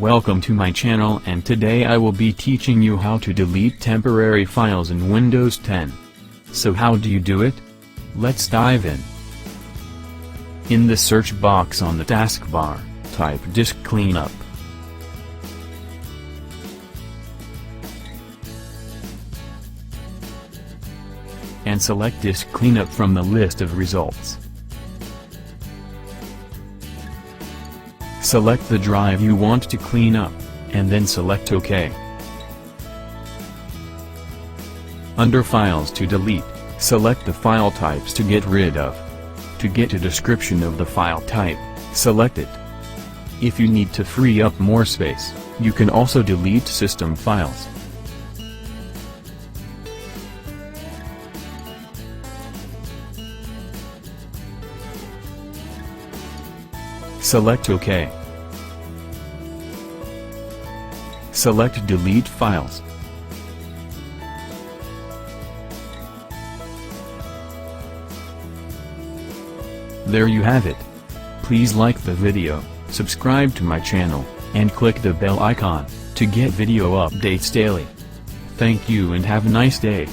Welcome to my channel, and today I will be teaching you how to delete temporary files in Windows 10. So how do you do it? Let's dive in. In the search box on the taskbar, type Disk Cleanup. And select Disk Cleanup from the list of results. Select the drive you want to clean up, and then select OK. Under Files to delete, select the file types to get rid of. To get a description of the file type, select it. If you need to free up more space, you can also delete system files. Select OK. Select Delete Files. There you have it. Please like the video, subscribe to my channel, and click the bell icon to get video updates daily. Thank you and have a nice day.